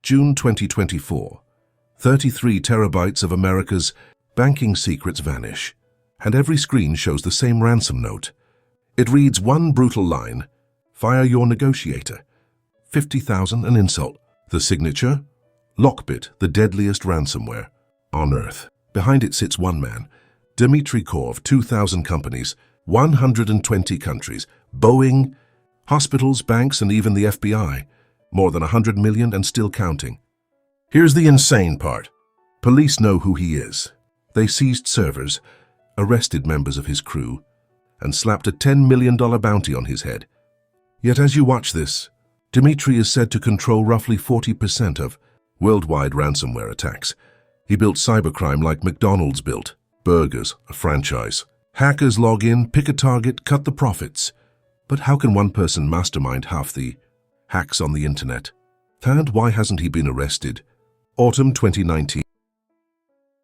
June 2024. 33 terabytes of America's banking secrets vanish, and every screen shows the same ransom note. It reads one brutal line: "Fire your negotiator. 50,000 an insult." The signature: LockBit, the deadliest ransomware on Earth. Behind it sits one man, Dmitri Korv. 2,000 companies, 120 countries, Boeing, hospitals, banks, and even the FBI. More than 100 million and still counting. Here's the insane part. Police know who he is. They seized servers, arrested members of his crew, and slapped a $10 million bounty on his head. Yet as you watch this, Dmitri is said to control roughly 40% of worldwide ransomware attacks. He built cybercrime like McDonald's built burgers, a franchise. Hackers log in, pick a target, cut the profits. But how can one person mastermind half the hacks on the internet? And why hasn't he been arrested? Autumn 2019.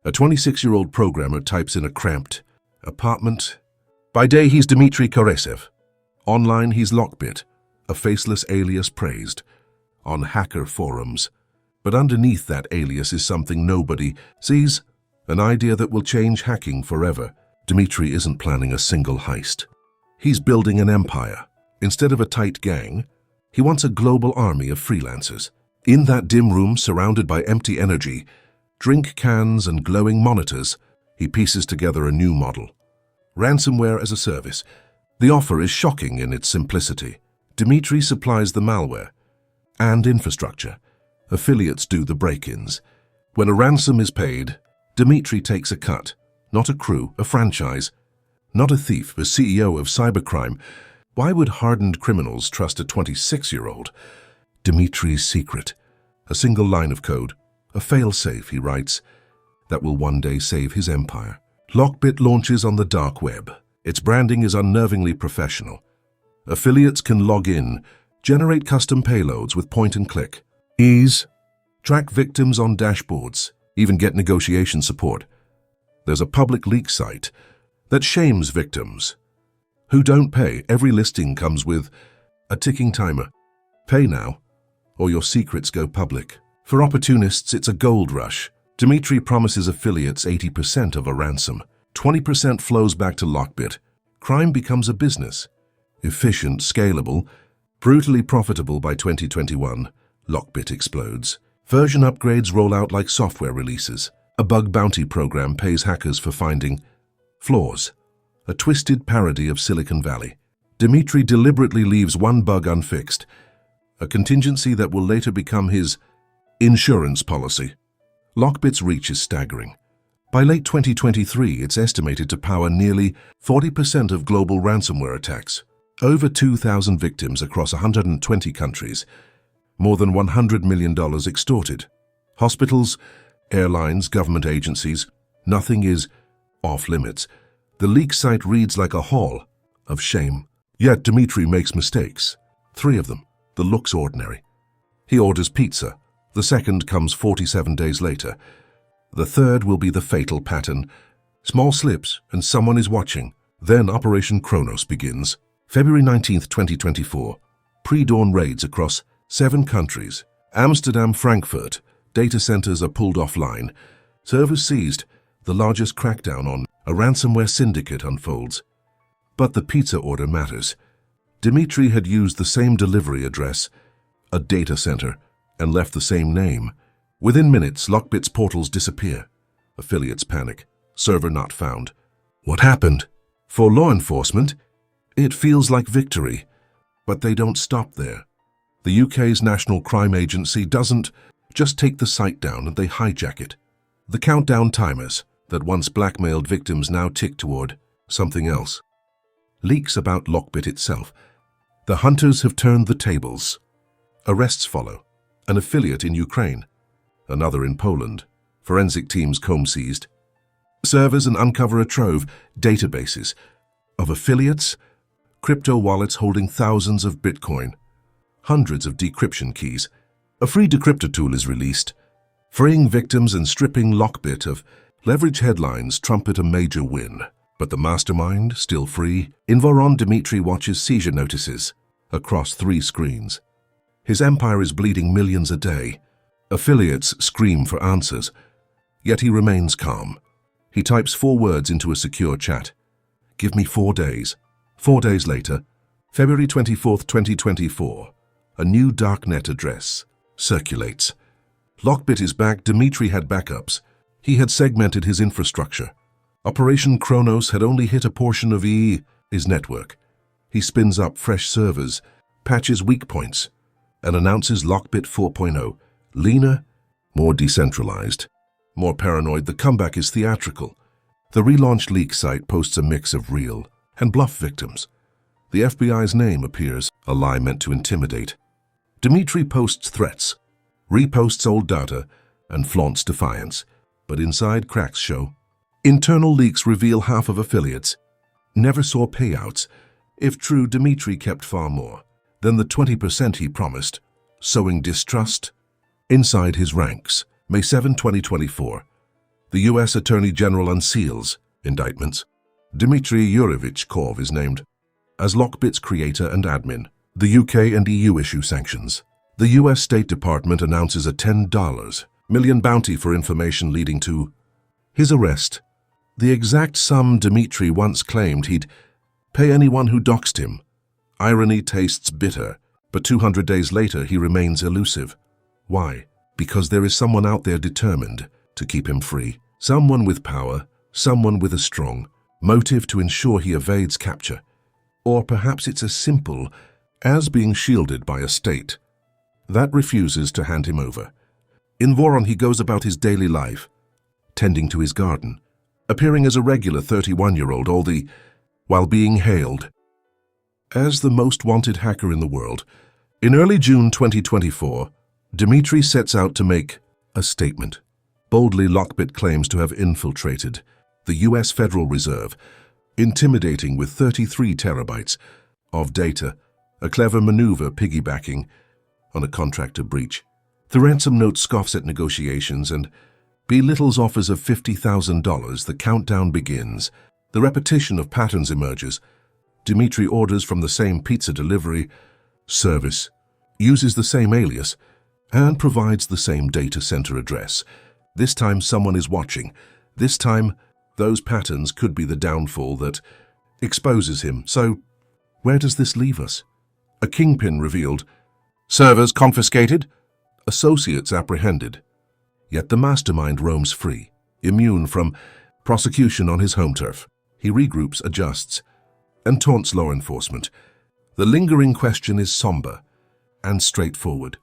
A 26-year-old programmer types in a cramped apartment. By day, he's Dmitri Korv. Online, he's LockBit, a faceless alias praised on hacker forums. But underneath that alias is something nobody sees, an idea that will change hacking forever. Dmitri isn't planning a single heist. He's building an empire. Instead of a tight gang, he wants a global army of freelancers. In that dim room surrounded by empty energy, drink cans and glowing monitors, he pieces together a new model. Ransomware as a service. The offer is shocking in its simplicity. Dmitri supplies the malware and infrastructure. Affiliates do the break-ins. When a ransom is paid, Dmitri takes a cut. Not a crew, a franchise. Not a thief, a CEO of cybercrime. Why would hardened criminals trust a 26-year-old? Dmitri's secret. A single line of code. A fail-safe, he writes, that will one day save his empire. LockBit launches on the dark web. Its branding is unnervingly professional. Affiliates can log in, generate custom payloads with point-and-click ease, track victims on dashboards, even get negotiation support. There's a public leak site that shames victims who don't pay. Every listing comes with a ticking timer. Pay now, or your secrets go public. For opportunists, it's a gold rush. Dmitri promises affiliates 80% of a ransom. 20% flows back to LockBit. Crime becomes a business. Efficient, scalable, brutally profitable. By 2021, LockBit explodes. Version upgrades roll out like software releases. A bug bounty program pays hackers for finding flaws. A twisted parody of Silicon Valley. Dmitri deliberately leaves one bug unfixed, a contingency that will later become his insurance policy. LockBit's reach is staggering. By late 2023, it's estimated to power nearly 40% of global ransomware attacks. Over 2,000 victims across 120 countries. More than $100 million extorted. Hospitals, airlines, government agencies, nothing is off limits. The leak site reads like a hall of shame. Yet Dmitri makes mistakes. 3 of them. The looks ordinary. He orders pizza. The second comes 47 days later. The third will be the fatal pattern. Small slips and someone is watching. Then Operation Kronos begins. February 19, 2024. Pre-dawn raids across 7 countries. Amsterdam, Frankfurt. Data centers are pulled offline. Servers seized. The largest crackdown on a ransomware syndicate unfolds. But the pizza order matters. Dmitri had used the same delivery address, a data center, and left the same name. Within minutes, LockBit's portals disappear. Affiliates panic. Server not found. What happened? For law enforcement, it feels like victory. But they don't stop there. The UK's National Crime Agency doesn't just take the site down, and they hijack it. The countdown timers that once blackmailed victims now tick toward something else. Leaks about LockBit itself. The hunters have turned the tables. Arrests follow. An affiliate in Ukraine. Another in Poland. Forensic teams comb seized. Servers and uncover a trove, databases of affiliates, crypto wallets holding thousands of Bitcoin, hundreds of decryption keys. A free decryptor tool is released, freeing victims and stripping LockBit of leverage. Headlines trumpet a major win. But the mastermind, still free? In Voron, Dmitri watches seizure notices across 3 screens. His empire is bleeding millions a day. Affiliates scream for answers, yet he remains calm. He types 4 words into a secure chat. "Give me 4 days." 4 days later, February 24th, 2024, a new darknet address circulates. LockBit is back. Dmitri had backups. He had segmented his infrastructure. Operation Kronos had only hit a portion of his network. He spins up fresh servers, patches weak points, and announces LockBit 4.0, leaner, more decentralized, more paranoid. The comeback is theatrical. The relaunched leak site posts a mix of real and bluff victims. The FBI's name appears, a lie meant to intimidate. Dmitri posts threats, reposts old data, and flaunts defiance. But inside, cracks show. Internal leaks reveal half of affiliates never saw payouts. If true, Dmitri kept far more than the 20% he promised, sowing distrust inside his ranks. May 7, 2024, the U.S. Attorney General unseals indictments. Dmitri Korv is named as LockBit's creator and admin. The UK and EU issue sanctions. The U.S. State Department announces a $10 million bounty for information leading to his arrest. The exact sum Dmitri once claimed he'd pay anyone who doxed him. Irony tastes bitter, but 200 days later he remains elusive. Why? Because there is someone out there determined to keep him free. Someone with power, someone with a strong motive to ensure he evades capture. Or perhaps it's as simple as being shielded by a state that refuses to hand him over. In Voron, he goes about his daily life, tending to his garden, appearing as a regular 31-year-old, while being hailed as the most wanted hacker in the world. In early June 2024, Dmitri sets out to make a statement. Boldly, LockBit claims to have infiltrated the U.S. Federal Reserve, intimidating with 33 terabytes of data, a clever maneuver piggybacking on a contractor breach. The ransom note scoffs at negotiations and belittles offers of $50,000. The countdown begins. The repetition of patterns emerges. Dmitri orders from the same pizza delivery service, uses the same alias, and provides the same data center address. This time someone is watching. This time those patterns could be the downfall that exposes him. So where does this leave us? A kingpin revealed, servers confiscated, associates apprehended. Yet the mastermind roams free, immune from prosecution on his home turf. He regroups, adjusts, and taunts law enforcement. The lingering question is somber and straightforward.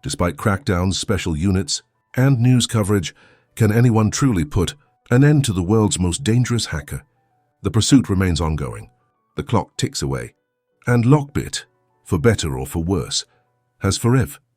Despite crackdowns, special units, and news coverage, can anyone truly put an end to the world's most dangerous hacker? The pursuit remains ongoing. The clock ticks away. And LockBit, for better or for worse, has forever